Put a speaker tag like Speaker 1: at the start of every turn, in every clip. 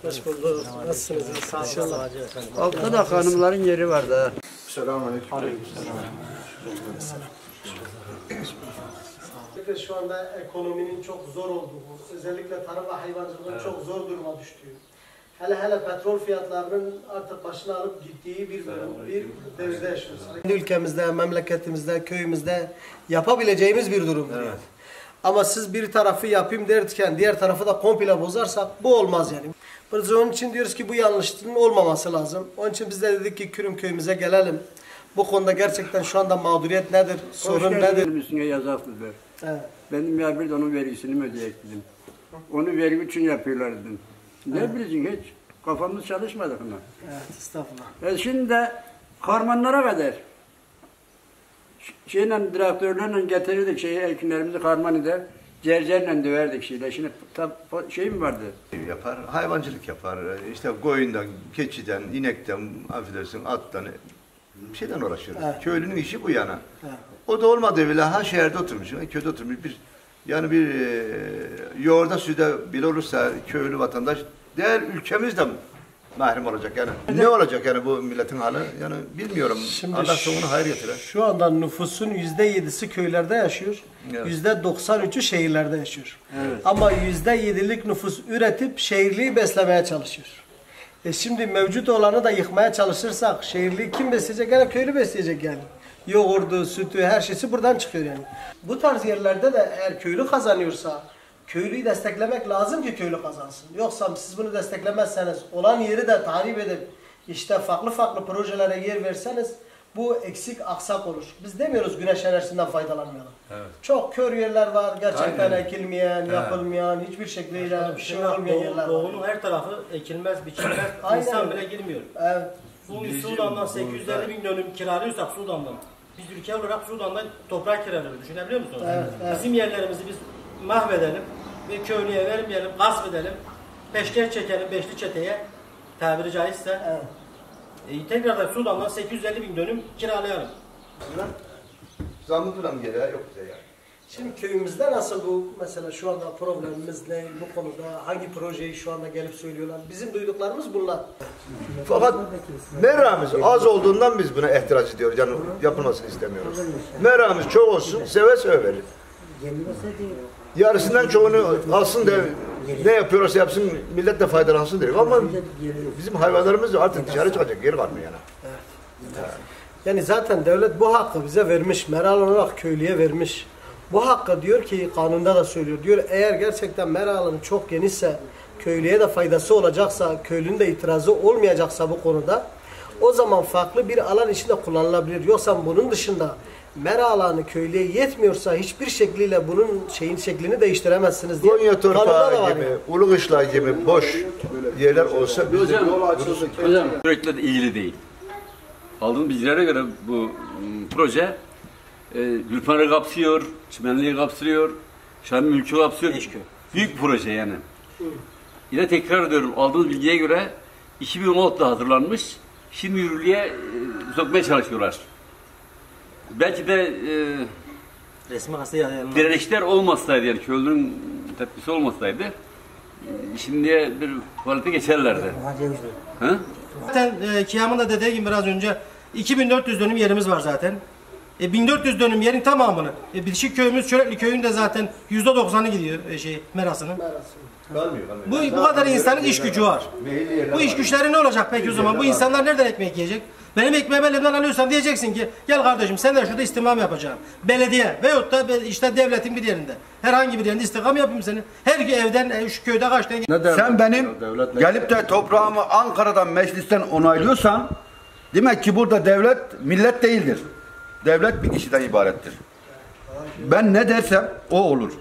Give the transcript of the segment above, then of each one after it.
Speaker 1: Hoş bulduk. Nasılsınız? İnşallah.
Speaker 2: Altta da hanımların yeri var da.
Speaker 3: Selamünaleyküm.
Speaker 1: Şu anda ekonominin çok zor olduğu, özellikle tarım ve hayvancılığın çok zor duruma düştüğü, hele petrol fiyatlarının artık başına alıp gittiği bir devirde yaşıyoruz. Ülkemizde, memleketimizde, köyümüzde yapabileceğimiz bir durum. Evet. Ama siz bir tarafı yapayım derken diğer tarafı da komple bozarsak bu olmaz yani. Biz onun için diyoruz ki bu yanlışlığın olmaması lazım. Onun için biz de dedik ki Kürüm köyümüze gelelim. Bu konuda gerçekten şu anda mağduriyet nedir, sorun nedir?
Speaker 2: Üstüne yazaktır.
Speaker 1: Evet.
Speaker 2: Benim yer bir de onun vergisini mi ödeyecek dedim. Onu vergi için yapıyorlar dedim. Ne bileceksin hiç? Kafamız çalışmadı buna.
Speaker 1: Evet, estağfurullah.
Speaker 2: Şimdi de karmanlara kadar traktörlerle getirirdik ekinlerimizi karmanıda cercerle döverdik şeyle. Şimdi şey mi vardı?
Speaker 3: Yapar, hayvancılık yapar. İşte koyundan, keçiden, inekten, affedersin attan bir şeyden uğraşır. Evet. Köylünün işi bu yana. Evet. O da olmadı bile şehirde oturmuş, köyde oturmuş bir yoğurda süde bile olursa köylü vatandaş diğer ülkemiz de mahrum olacak yani. Ne olacak yani bu milletin hali? Yani bilmiyorum.
Speaker 1: Şimdi
Speaker 3: Allah sonunu hayır getirir.
Speaker 1: Şu anda nüfusun %7'si köylerde yaşıyor. Evet. %93'ü şehirlerde yaşıyor. Evet. Ama %7'lik nüfus üretip şehirliği beslemeye çalışıyor. Şimdi mevcut olanı da yıkmaya çalışırsak şehirliği kim besleyecek? Yani köylü besleyecek yani. Yoğurdu, sütü, her şeysi buradan çıkıyor yani. Bu tarz yerlerde de eğer köylü kazanıyorsa köylüyü desteklemek lazım ki köylü kazansın. Yoksa siz bunu desteklemezseniz, olan yeri de tahrip edip işte farklı projelere yer verseniz bu eksik aksak olur. Biz demiyoruz güneş enerjisinden faydalanmayalım. Evet. Çok kör yerler var, gerçekten ekilmeyen, yapılmayan, hiçbir şekliyle bir şey olmayan yerler var.
Speaker 4: Doğu'nun her tarafı ekilmez, biçilmez, insan bile girmiyor. Evet. Sudan'dan 850 bin dönüm kiralıyorsak Sudan'dan, biz ülke olarak Sudan'dan toprak kiralıyoruz. Düşünebiliyor musunuz? Evet, evet. Bizim yerlerimizi biz mahvedelim ve köylüye vermeyelim, gasp edelim, peşkeş çekelim beşli çeteye, tabiri caizse. Evet. Tekrardan Sudan'dan 850 bin dönüm kiralayalım.
Speaker 3: Zammı falan gereği yok bize yani.
Speaker 1: Şimdi köyümüzde nasıl bu mesela şu anda problemimiz ne bu konuda, hangi projeyi şu anda gelip söylüyorlar? Bizim duyduklarımız bunlar.
Speaker 3: Fakat meramımız az olduğundan biz buna ihtiyaç ediyoruz. Yani yapılmasını istemiyoruz. Meramımız çok olsun, seve seve verir. Yarısından çoğunu alsın da ne yapıyorsa yapsın, millet de faydalansın diyor. Ama bizim hayvanlarımız artık dışarı çıkacak yer var mı yani?
Speaker 1: Evet. Yani zaten devlet bu hakkı bize vermiş, meral olarak köylüye vermiş. Bu hakkı diyor ki kanunda da söylüyor. Diyor eğer gerçekten meralının çok genişse, köylüye de faydası olacaksa, köylünün de itirazı olmayacaksa bu konuda o zaman farklı bir alan içinde kullanılabilir. Yoksa bunun dışında mera alanı köylüye yetmiyorsa hiçbir şekliyle bunun şeklini değiştiremezsiniz diye.
Speaker 3: Konya torpağı gibi, Ulukışla gibi boş yerler olsa
Speaker 5: hocam sürekli ilgili değil. Aldığımız bilgilere göre bu proje Gülpınar'ı kapsıyor, Çimenli'yi kapsıyor, Şam Mülkü kapsıyor. Büyük bir proje yani. Yine tekrar ediyorum, aldığımız bilgiye göre 2016'da hazırlanmış, şimdi yürürlüğe sokmaya çalışıyorlar. Belki de
Speaker 4: resmi gazeteye
Speaker 5: direnişler olmasaydı yani köylünün tepkisi olmasaydı şimdiye bir tuvalete geçerlerdi.
Speaker 4: Zaten Kiam'ın da dediği gibi biraz önce 2400 dönüm yerimiz var zaten. 1400 dönüm yerin tamamını. Bitişik köyümüz Çörekli köyün de zaten %90'ı gidiyor merasının. Bu kadar insanın iş gücü var. Bu iş güçleri ne olacak peki o zaman? Bu insanlar nereden ekmek yiyecek? Benim ekmeğimi elimden alıyorsan diyeceksin ki gel kardeşim sen de şurada istimam yapacaksın. Belediye veyahut da işte devletin bir yerinde. Herhangi bir yerinde istikam yapayım seni. Her evden şu köyde kaç tane...
Speaker 6: Sen benim gelip de toprağımı Ankara'dan meclisten onaylıyorsan demek ki burada devlet millet değildir. Devlet bir kişiden ibarettir. Ben ne dersem o olur.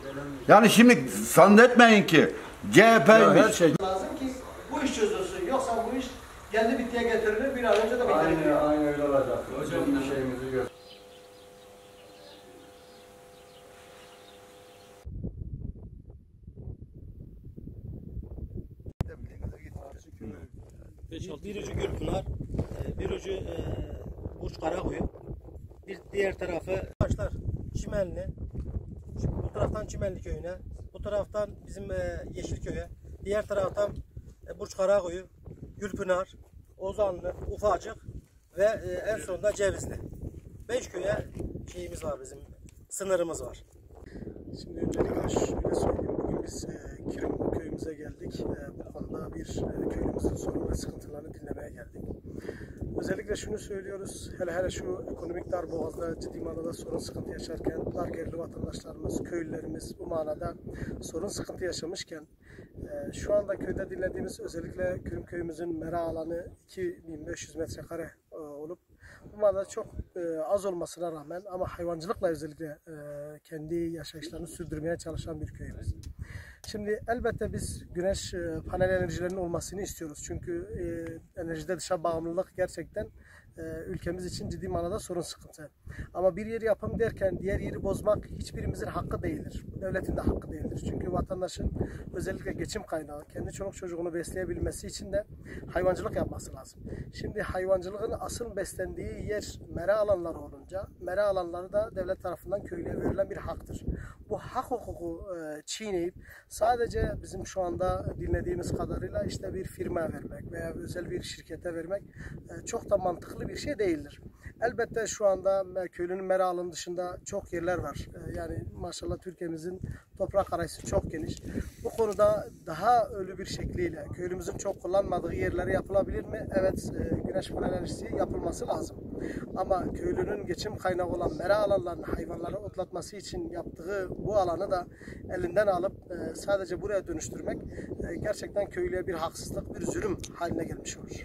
Speaker 6: Yani şimdi zannetmeyin ki CHP'ymiş.
Speaker 1: Lazım ki bu iş çözülsün. Yoksa bu iş kendi bittiye getirilir bir an önce de bitirilir.
Speaker 6: Aynen öyle olacak. Hocam şeyimizi gör.
Speaker 4: Bir ucu Gülpınar, bir ucu Burç Karakuyu, bir diğer tarafı başlar Çimenli. Şimdi bu taraftan Çimenli köyüne, bu taraftan bizim Yeşilköy'e, diğer taraftan Burç Burç Karakoyu, Gülpınar, Ozanlı, Ufacık ve en sonunda Cevizli. 5 köye şeyimiz var, bizim sınırımız var.
Speaker 1: Şimdi öncelikle şöyle söyleyeyim. Bugün biz Kirim köyümüze geldik. Bu konuda bir köylümüzün sorun ve sıkıntılarını dinlemeye geldik. Özellikle şunu söylüyoruz. Hele şu ekonomik darboğazda ciddi manada sorun sıkıntı yaşarken Dargerli vatandaşlarımız, köylülerimiz bu manada sorun sıkıntı yaşamışken şu anda köyde dinlediğimiz özellikle Kirim köyümüzün mera alanı 2500 metrekare olup bu manada çok az olmasına rağmen ama hayvancılıkla özellikle kendi yaşayışlarını sürdürmeye çalışan bir köyümüz. Şimdi elbette biz güneş panel enerjilerinin olmasını istiyoruz. Çünkü enerjide dışa bağımlılık gerçekten ülkemiz için ciddi manada sorun sıkıntı. Ama bir yeri yapalım derken diğer yeri bozmak hiçbirimizin hakkı değildir. Devletin de hakkı değildir. Çünkü vatandaşın özellikle geçim kaynağı, kendi çoluk çocuğunu besleyebilmesi için de hayvancılık yapması lazım. Şimdi hayvancılığın asıl beslendiği yer mera alanları olunca, mera alanları da devlet tarafından köylüye verilen bir haktır. Bu hak hukuku çiğneyip sadece bizim şu anda dinlediğimiz kadarıyla işte bir firma vermek veya özel bir şirkete vermek çok da mantıklı bir şey değildir. Elbette şu anda köylünün mera alanı dışında çok yerler var. Yani maşallah Türkiye'mizin toprak arayışı çok geniş. Bu konuda daha ölü bir şekliyle köylümüzün çok kullanmadığı yerlere yapılabilir mi? Evet, güneş panel enerjisi yapılması lazım. Ama köylünün geçim kaynağı olan mera alanlarını hayvanları otlatması için yaptığı bu alanı da elinden alıp sadece buraya dönüştürmek gerçekten köylüye bir haksızlık, bir zulüm haline gelmiş olur.